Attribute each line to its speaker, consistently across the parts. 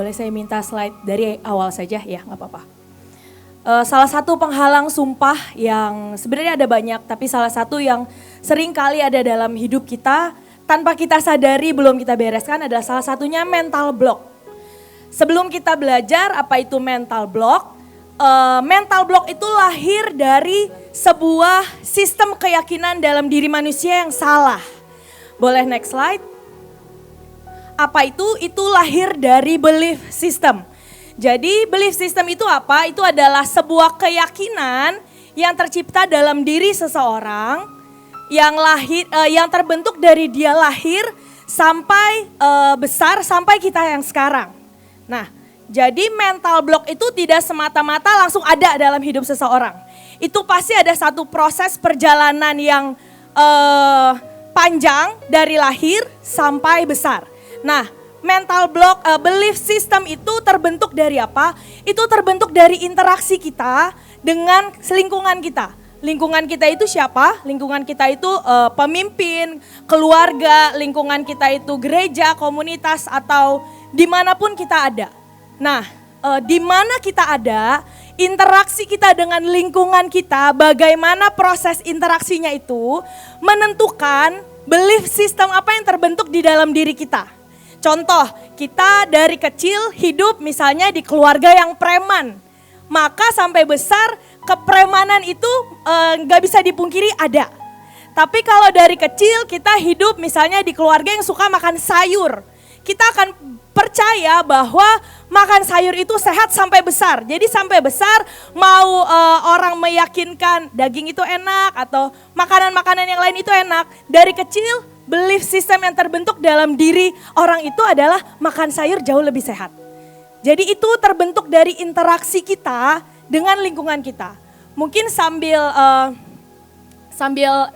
Speaker 1: boleh saya minta slide dari awal saja ya, nggak apa-apa. Salah satu penghalang sumpah yang sebenarnya ada banyak, tapi salah satu yang sering kali ada dalam hidup kita, tanpa kita sadari belum kita bereskan adalah salah satunya mental block. Sebelum kita belajar apa itu mental block itu lahir dari sebuah sistem keyakinan dalam diri manusia yang salah. Boleh next slide. Apa itu? Itu lahir dari belief system. Jadi belief system itu apa? Itu adalah sebuah keyakinan yang tercipta dalam diri seseorang yang terbentuk dari dia lahir sampai besar sampai kita yang sekarang. Nah, jadi mental block itu tidak semata-mata langsung ada dalam hidup seseorang. Itu pasti ada satu proses perjalanan yang panjang dari lahir sampai besar. Nah, mental block, belief system itu terbentuk dari apa? Itu terbentuk dari interaksi kita dengan lingkungan kita. Lingkungan kita itu siapa? Lingkungan kita itu pemimpin, keluarga, lingkungan kita itu gereja, komunitas, atau dimanapun kita ada. Nah, di mana kita ada, interaksi kita dengan lingkungan kita, bagaimana proses interaksinya itu menentukan belief system apa yang terbentuk di dalam diri kita. Contoh, kita dari kecil hidup misalnya di keluarga yang preman, maka sampai besar kepremanan itu gak bisa dipungkiri ada. Tapi kalau dari kecil kita hidup misalnya di keluarga yang suka makan sayur, kita akan percaya bahwa makan sayur itu sehat sampai besar. Jadi sampai besar mau orang meyakinkan daging itu enak atau makanan-makanan yang lain itu enak. Dari kecil belief system yang terbentuk dalam diri orang itu adalah makan sayur jauh lebih sehat. Jadi itu terbentuk dari interaksi kita dengan lingkungan kita. Mungkin sambil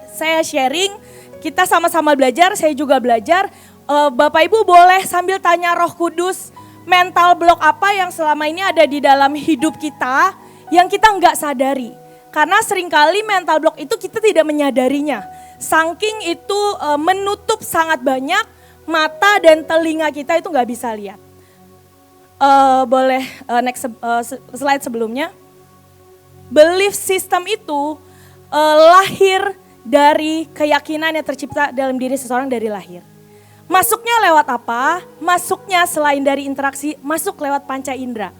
Speaker 1: saya sharing, kita sama-sama belajar, saya juga belajar. Bapak Ibu boleh sambil tanya Roh Kudus, mental block apa yang selama ini ada di dalam hidup kita yang kita nggak sadari. Karena seringkali mental block itu kita tidak menyadarinya. Saking itu menutup sangat banyak, mata dan telinga kita itu nggak bisa lihat. Boleh next slide sebelumnya. Belief system itu lahir dari keyakinan yang tercipta dalam diri seseorang dari lahir. Masuknya lewat apa? Masuknya selain dari interaksi, masuk lewat panca indera.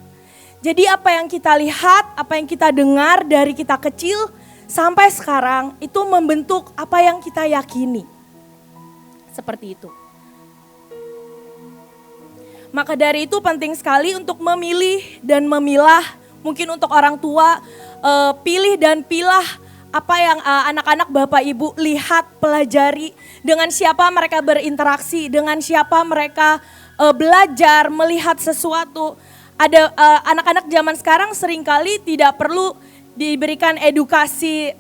Speaker 1: Jadi apa yang kita lihat, apa yang kita dengar dari kita kecil sampai sekarang itu membentuk apa yang kita yakini. Seperti itu. Maka dari itu penting sekali untuk memilih dan memilah, mungkin untuk orang tua, pilih dan pilah apa yang anak-anak Bapak Ibu lihat, pelajari, dengan siapa mereka berinteraksi, dengan siapa mereka belajar, melihat sesuatu. Ada anak-anak zaman sekarang seringkali tidak perlu diberikan edukasi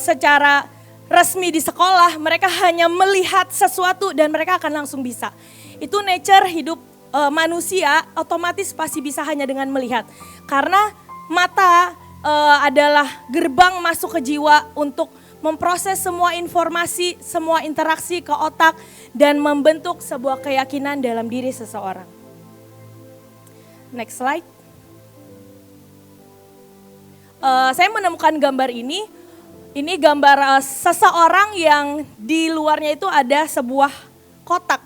Speaker 1: secara resmi di sekolah, mereka hanya melihat sesuatu dan mereka akan langsung bisa. Itu nature hidup manusia, otomatis pasti bisa hanya dengan melihat. Karena mata adalah gerbang masuk ke jiwa untuk memproses semua informasi, semua interaksi ke otak dan membentuk sebuah keyakinan dalam diri seseorang. Next slide. Saya menemukan gambar ini. Ini gambar seseorang yang di luarnya itu ada sebuah kotak.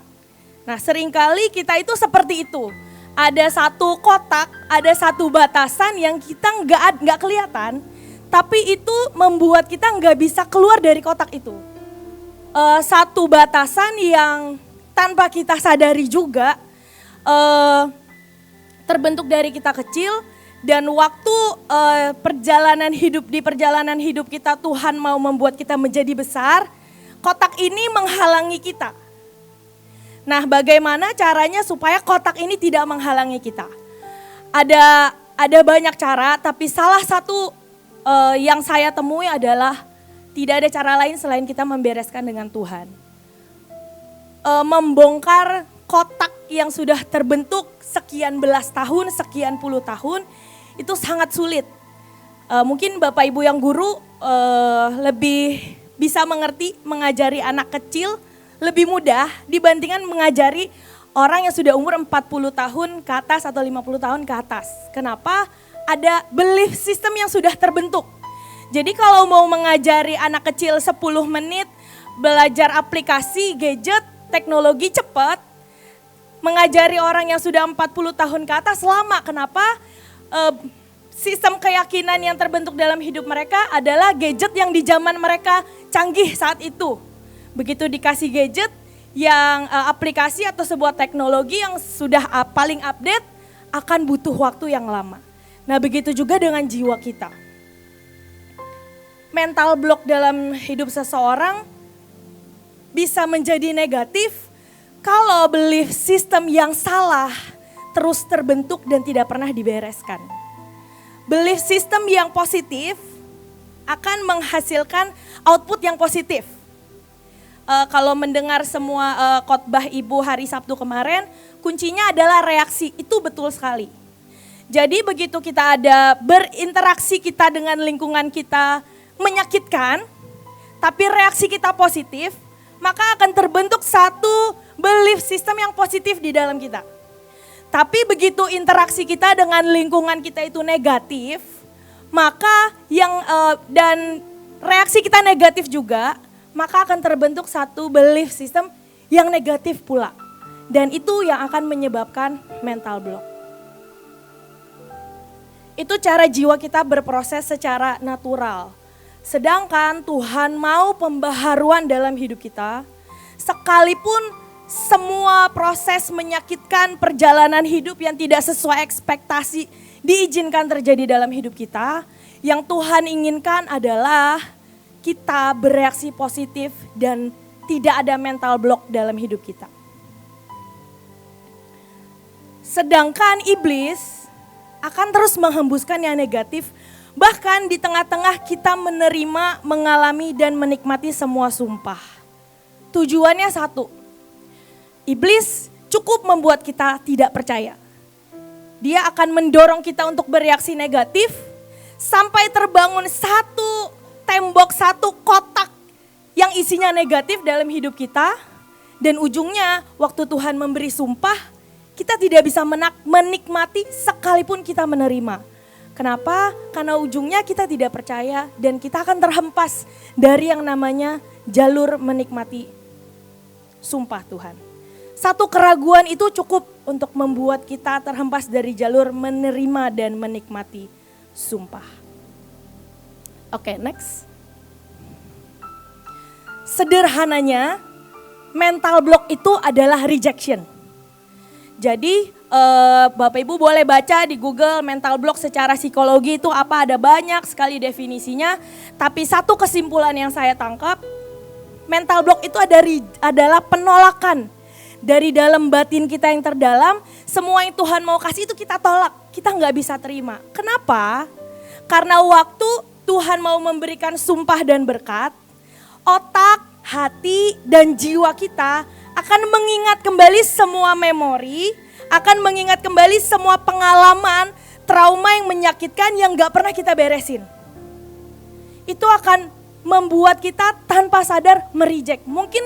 Speaker 1: Nah, seringkali kita itu seperti itu. Ada satu kotak, ada satu batasan yang kita nggak kelihatan, tapi itu membuat kita nggak bisa keluar dari kotak itu. Satu batasan yang tanpa kita sadari juga terbentuk dari kita kecil dan waktu perjalanan hidup kita Tuhan mau membuat kita menjadi besar, kotak ini menghalangi kita. Nah, bagaimana caranya supaya kotak ini tidak menghalangi kita? Ada banyak cara, tapi salah satu yang saya temui adalah tidak ada cara lain selain kita membereskan dengan Tuhan. Membongkar kotak yang sudah terbentuk sekian belas tahun, sekian puluh tahun, itu sangat sulit. Mungkin Bapak Ibu yang guru lebih bisa mengerti, mengajari anak kecil lebih mudah dibandingkan mengajari orang yang sudah umur 40 tahun ke atas atau 50 tahun ke atas. Kenapa? Ada belief system yang sudah terbentuk. Jadi kalau mau mengajari anak kecil 10 menit belajar aplikasi, gadget, teknologi cepat, mengajari orang yang sudah 40 tahun ke atas lama. Kenapa? Sistem keyakinan yang terbentuk dalam hidup mereka adalah gadget yang di zaman mereka canggih saat itu. Begitu dikasih gadget yang aplikasi atau sebuah teknologi yang sudah paling update, akan butuh waktu yang lama. Nah begitu juga dengan jiwa kita. Mental block dalam hidup seseorang bisa menjadi negatif kalau belief system yang salah terus terbentuk dan tidak pernah dibereskan. Belief system yang positif akan menghasilkan output yang positif. Kalau mendengar semua khotbah Ibu hari Sabtu kemarin, kuncinya adalah reaksi, itu betul sekali. Jadi begitu kita ada berinteraksi kita dengan lingkungan kita menyakitkan, tapi reaksi kita positif, maka akan terbentuk satu belief system yang positif di dalam kita. Tapi begitu interaksi kita dengan lingkungan kita itu negatif, maka dan reaksi kita negatif juga, maka akan terbentuk satu belief system yang negatif pula. Dan itu yang akan menyebabkan mental block. Itu cara jiwa kita berproses secara natural. Sedangkan Tuhan mau pembaharuan dalam hidup kita, sekalipun semua proses menyakitkan perjalanan hidup yang tidak sesuai ekspektasi diizinkan terjadi dalam hidup kita, yang Tuhan inginkan adalah kita bereaksi positif dan tidak ada mental block dalam hidup kita. Sedangkan iblis akan terus menghembuskan yang negatif, bahkan di tengah-tengah kita menerima, mengalami dan menikmati semua sumpah. Tujuannya satu, iblis cukup membuat kita tidak percaya. Dia akan mendorong kita untuk bereaksi negatif sampai terbangun satu tembok, satu kotak yang isinya negatif dalam hidup kita. Dan ujungnya waktu Tuhan memberi sumpah, kita tidak bisa menikmati sekalipun kita menerima. Kenapa? Karena ujungnya kita tidak percaya dan kita akan terhempas dari yang namanya jalur menikmati sumpah Tuhan. Satu keraguan itu cukup untuk membuat kita terhempas dari jalur menerima dan menikmati sumpah. Oke, next. Sederhananya, mental block itu adalah rejection. Jadi Bapak Ibu boleh baca di Google mental block secara psikologi itu apa, ada banyak sekali definisinya. Tapi satu kesimpulan yang saya tangkap, mental block itu adalah penolakan dari dalam batin kita yang terdalam. Semua yang Tuhan mau kasih itu kita tolak, kita nggak bisa terima. Kenapa? Karena waktu Tuhan mau memberikan sumpah dan berkat, otak, hati, dan jiwa kita akan mengingat kembali semua memori, akan mengingat kembali semua pengalaman, trauma yang menyakitkan yang gak pernah kita beresin. Itu akan membuat kita tanpa sadar mereject. Mungkin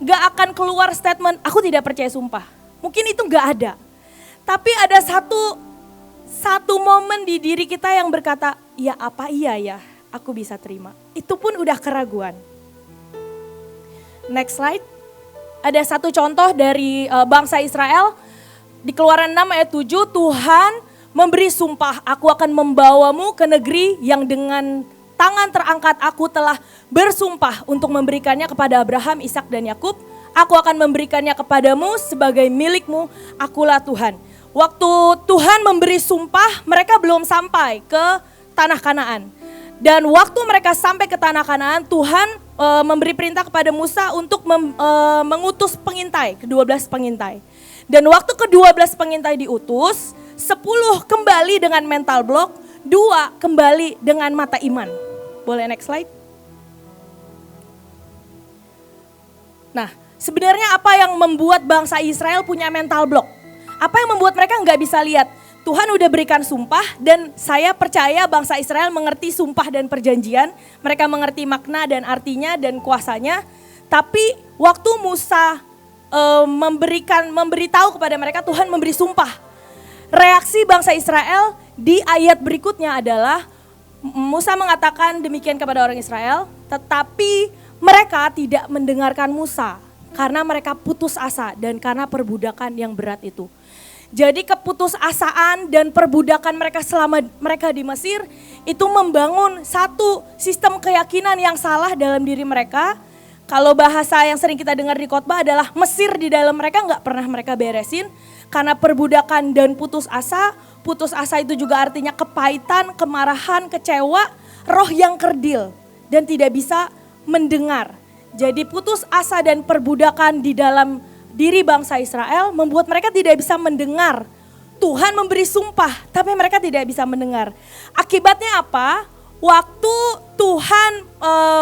Speaker 1: gak akan keluar statement, aku tidak percaya sumpah. Mungkin itu gak ada. Tapi ada satu momen di diri kita yang berkata, ya apa iya ya, aku bisa terima. Itu pun udah keraguan. Next slide. Ada satu contoh dari bangsa Israel, di Keluaran 6 ayat 7, Tuhan memberi sumpah, aku akan membawamu ke negeri yang dengan tangan terangkat aku telah bersumpah untuk memberikannya kepada Abraham, Ishak dan Yakub. Aku akan memberikannya kepadamu sebagai milikmu, akulah Tuhan. Waktu Tuhan memberi sumpah, mereka belum sampai ke tanah Kanaan. Dan waktu mereka sampai ke tanah Kanaan, Tuhan memberi perintah kepada Musa untuk mengutus pengintai, ke-12 pengintai. Dan waktu ke-12 pengintai diutus, 10 kembali dengan mental block, 2 kembali dengan mata iman. Boleh next slide? Nah, sebenarnya apa yang membuat bangsa Israel punya mental block? Apa yang membuat mereka nggak bisa lihat? Tuhan udah berikan sumpah dan saya percaya bangsa Israel mengerti sumpah dan perjanjian. Mereka mengerti makna dan artinya dan kuasanya. Tapi waktu Musa memberitahu kepada mereka, Tuhan memberi sumpah. Reaksi bangsa Israel di ayat berikutnya adalah Musa mengatakan demikian kepada orang Israel, tetapi mereka tidak mendengarkan Musa karena mereka putus asa dan karena perbudakan yang berat itu. Jadi keputusasaan dan perbudakan mereka selama mereka di Mesir itu membangun satu sistem keyakinan yang salah dalam diri mereka. Kalau bahasa yang sering kita dengar di khotbah adalah Mesir di dalam mereka nggak pernah mereka beresin karena perbudakan dan putus asa. Putus asa itu juga artinya kepahitan, kemarahan, kecewa, roh yang kerdil dan tidak bisa mendengar. Jadi putus asa dan perbudakan di dalam diri bangsa Israel membuat mereka tidak bisa mendengar. Tuhan memberi sumpah tapi mereka tidak bisa mendengar. Akibatnya apa? Waktu Tuhan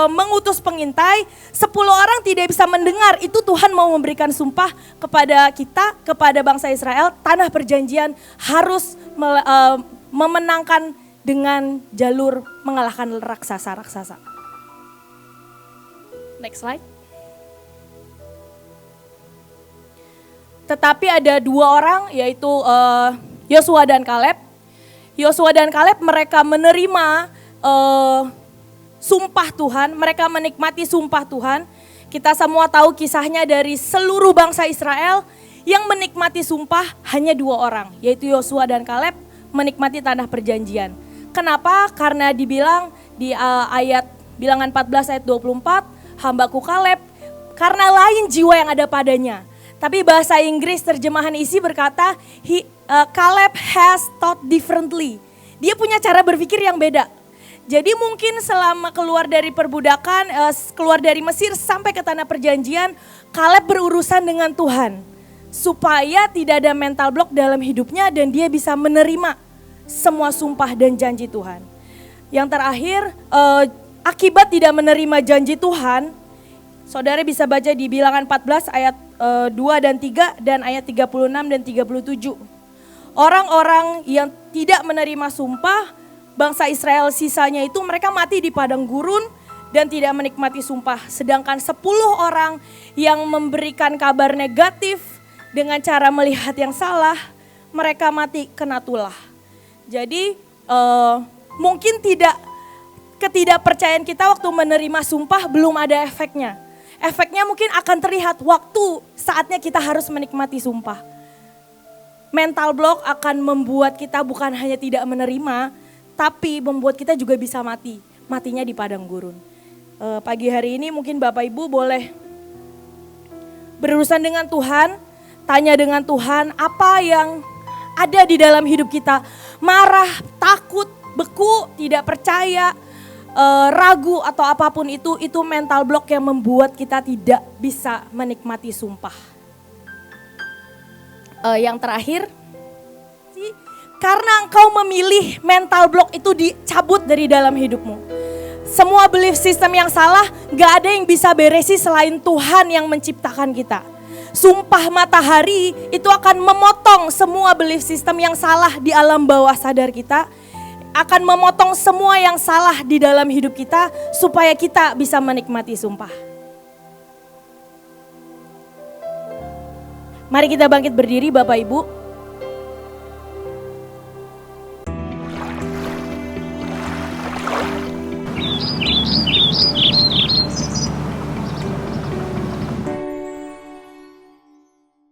Speaker 1: mengutus pengintai, 10 orang tidak bisa mendengar. Itu Tuhan mau memberikan sumpah kepada kita, kepada bangsa Israel. Tanah perjanjian harus memenangkan dengan jalur mengalahkan raksasa-raksasa. Next slide. Tetapi ada 2 orang yaitu Yosua dan Kaleb. Yosua dan Kaleb mereka menerima sumpah Tuhan, mereka menikmati sumpah Tuhan. Kita semua tahu kisahnya dari seluruh bangsa Israel yang menikmati sumpah hanya 2 orang, yaitu Yosua dan Kaleb menikmati tanah perjanjian. Kenapa? Karena dibilang di ayat Bilangan 14 ayat 24, hambaku Kaleb, karena lain jiwa yang ada padanya. Tapi bahasa Inggris terjemahan isi berkata, Caleb has thought differently. Dia punya cara berpikir yang beda. Jadi mungkin selama keluar dari perbudakan, keluar dari Mesir sampai ke tanah perjanjian, Kaleb berurusan dengan Tuhan. Supaya tidak ada mental block dalam hidupnya dan dia bisa menerima semua sumpah dan janji Tuhan. Yang terakhir, akibat tidak menerima janji Tuhan, saudara bisa baca di Bilangan 14 ayat 2 dan 3 dan ayat 36 dan 37. Orang-orang yang tidak menerima sumpah, bangsa Israel sisanya itu mereka mati di padang gurun dan tidak menikmati sumpah. Sedangkan 10 orang yang memberikan kabar negatif dengan cara melihat yang salah, mereka mati kena tulah. Jadi mungkin ketidakpercayaan kita waktu menerima sumpah belum ada efeknya. Efeknya mungkin akan terlihat waktu saatnya kita harus menikmati sumpah. Mental block akan membuat kita bukan hanya tidak menerima, tapi membuat kita juga bisa mati. Matinya di padang gurun. Pagi hari ini mungkin Bapak Ibu boleh berurusan dengan Tuhan, tanya dengan Tuhan apa yang ada di dalam hidup kita. Marah, takut, beku, tidak percaya, ragu atau apapun itu mental block yang membuat kita tidak bisa menikmati sumpah. Yang terakhir, karena engkau memilih mental block itu dicabut dari dalam hidupmu. Semua belief system yang salah gak ada yang bisa beresi selain Tuhan yang menciptakan kita. Sumpah matahari itu akan memotong semua belief system yang salah di alam bawah sadar kita. Akan memotong semua yang salah di dalam hidup kita supaya kita bisa menikmati sumpah. Mari kita bangkit berdiri Bapak Ibu.